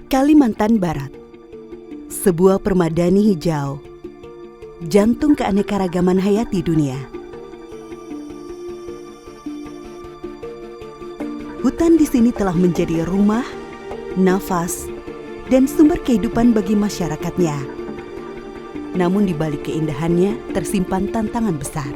Kalimantan Barat, sebuah permadani hijau, jantung keanekaragaman hayati dunia. Hutan di sini telah menjadi rumah, nafas, dan sumber kehidupan bagi masyarakatnya. Namun di balik keindahannya tersimpan tantangan besar.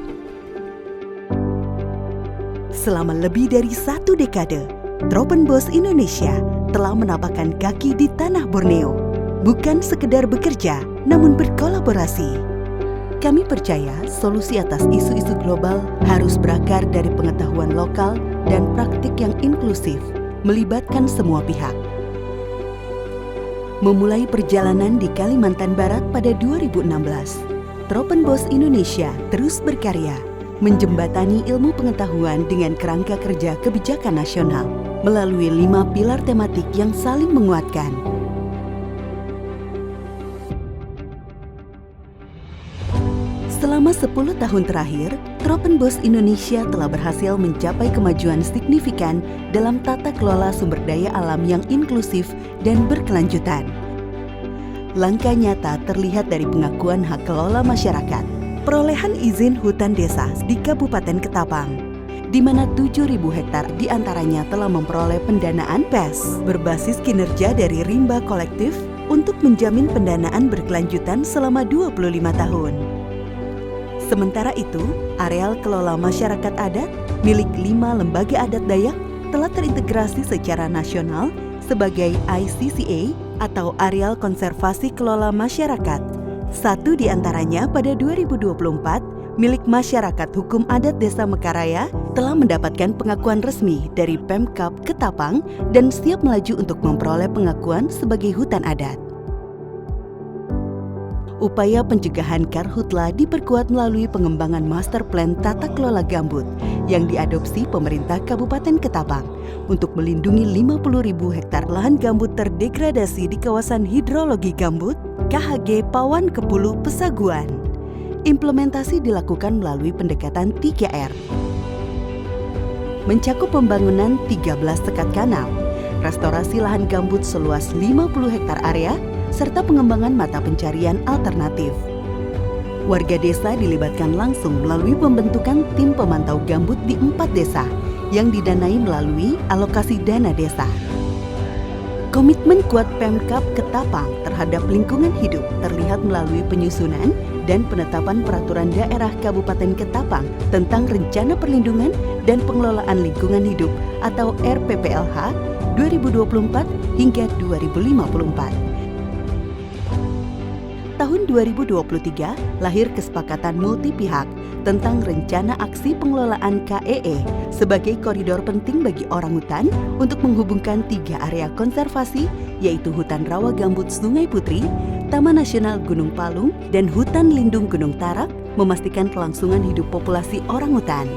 Selama lebih dari 1 dekade, Tropenbos Indonesia telah menapakkan kaki di tanah Borneo, bukan sekedar bekerja, namun berkolaborasi. Kami percaya solusi atas isu-isu global harus berakar dari pengetahuan lokal dan praktik yang inklusif, melibatkan semua pihak. Memulai perjalanan di Kalimantan Barat pada 2016, Tropenbos Indonesia terus berkarya, menjembatani ilmu pengetahuan dengan kerangka kerja kebijakan nasional melalui 5 pilar tematik yang saling menguatkan. Selama 10 tahun terakhir, Tropenbos Indonesia telah berhasil mencapai kemajuan signifikan dalam tata kelola sumber daya alam yang inklusif dan berkelanjutan. Langkah nyata terlihat dari pengakuan hak kelola masyarakat, perolehan izin hutan desa di Kabupaten Ketapang, di mana 7.000 hektar diantaranya telah memperoleh pendanaan PES berbasis kinerja dari rimba kolektif untuk menjamin pendanaan berkelanjutan selama 25 tahun. Sementara itu, areal kelola masyarakat adat milik 5 lembaga adat Dayak telah terintegrasi secara nasional sebagai ICCA atau Areal Konservasi Kelola Masyarakat. 1 diantaranya pada 2024, milik Masyarakat Hukum Adat Desa Mekaraya telah mendapatkan pengakuan resmi dari Pemkab Ketapang dan siap melaju untuk memperoleh pengakuan sebagai hutan adat. Upaya pencegahan karhutla diperkuat melalui pengembangan master plan tata kelola gambut yang diadopsi pemerintah Kabupaten Ketapang untuk melindungi 50.000 hektar lahan gambut terdegradasi di kawasan hidrologi gambut KHG Pawan Kepulu Pesaguan. Implementasi dilakukan melalui pendekatan 3R. Mencakup pembangunan 13 sekat kanal, restorasi lahan gambut seluas 50 hektar area, serta pengembangan mata pencarian alternatif. Warga desa dilibatkan langsung melalui pembentukan tim pemantau gambut di 4 desa yang didanai melalui alokasi dana desa. Komitmen kuat Pemkab Ketapang terhadap lingkungan hidup terlihat melalui penyusunan dan penetapan peraturan daerah Kabupaten Ketapang tentang Rencana Perlindungan dan Pengelolaan Lingkungan Hidup atau RPPLH 2024 hingga 2054. Tahun 2023 lahir kesepakatan multi pihak tentang Rencana Aksi Pengelolaan KEE sebagai koridor penting bagi orangutan untuk menghubungkan 3 area konservasi yaitu Hutan Rawa Gambut Sungai Putri, Taman Nasional Gunung Palung, dan Hutan Lindung Gunung Tarak, memastikan kelangsungan hidup populasi orangutan.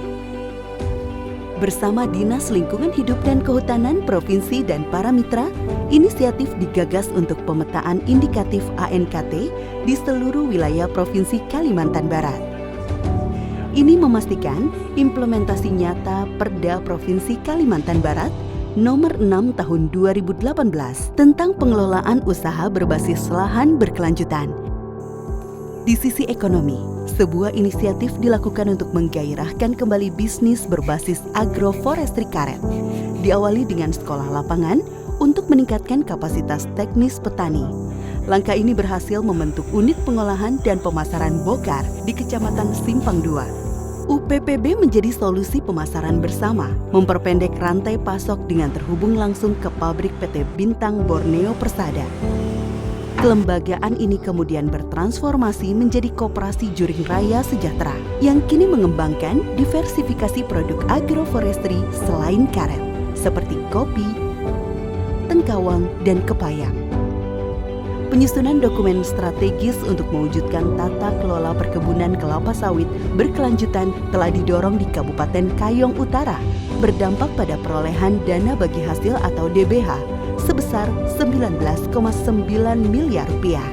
Bersama Dinas Lingkungan Hidup dan Kehutanan Provinsi dan para mitra, inisiatif digagas untuk pemetaan indikatif ANKT di seluruh wilayah Provinsi Kalimantan Barat. Ini memastikan implementasi nyata Perda Provinsi Kalimantan Barat Nomor 6 Tahun 2018 tentang pengelolaan usaha berbasis lahan berkelanjutan. Di sisi ekonomi, sebuah inisiatif dilakukan untuk menggairahkan kembali bisnis berbasis agroforestry karet. Diawali dengan sekolah lapangan untuk meningkatkan kapasitas teknis petani. Langkah ini berhasil membentuk unit pengolahan dan pemasaran bokar di Kecamatan Simpang II. UPPB menjadi solusi pemasaran bersama, memperpendek rantai pasok dengan terhubung langsung ke pabrik PT Bintang Borneo Persada. Kelembagaan ini kemudian bertransformasi menjadi Koperasi Juring Raya Sejahtera yang kini mengembangkan diversifikasi produk agroforestry selain karet, seperti kopi, tengkawang, dan kepayang. Penyusunan dokumen strategis untuk mewujudkan tata kelola perkebunan kelapa sawit berkelanjutan telah didorong di Kabupaten Kayong Utara, berdampak pada perolehan dana bagi hasil atau DBH sebesar 19,9 miliar rupiah.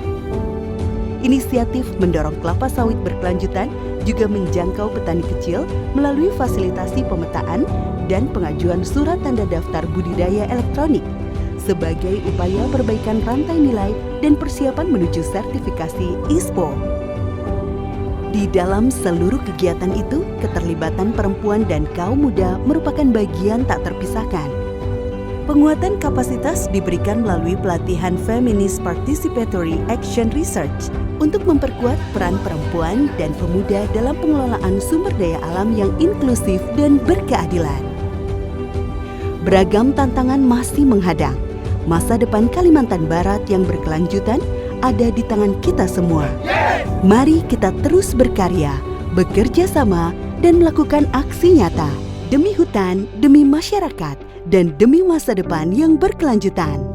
Inisiatif mendorong kelapa sawit berkelanjutan juga menjangkau petani kecil melalui fasilitasi pemetaan dan pengajuan surat tanda daftar budidaya elektronik, sebagai upaya perbaikan rantai nilai dan persiapan menuju sertifikasi ISPO. Di dalam seluruh kegiatan itu, keterlibatan perempuan dan kaum muda merupakan bagian tak terpisahkan. Penguatan kapasitas diberikan melalui pelatihan Feminist Participatory Action Research untuk memperkuat peran perempuan dan pemuda dalam pengelolaan sumber daya alam yang inklusif dan berkeadilan. Beragam tantangan masih menghadang. Masa depan Kalimantan Barat yang berkelanjutan ada di tangan kita semua. Mari kita terus berkarya, bekerja sama, dan melakukan aksi nyata demi hutan, demi masyarakat, dan demi masa depan yang berkelanjutan.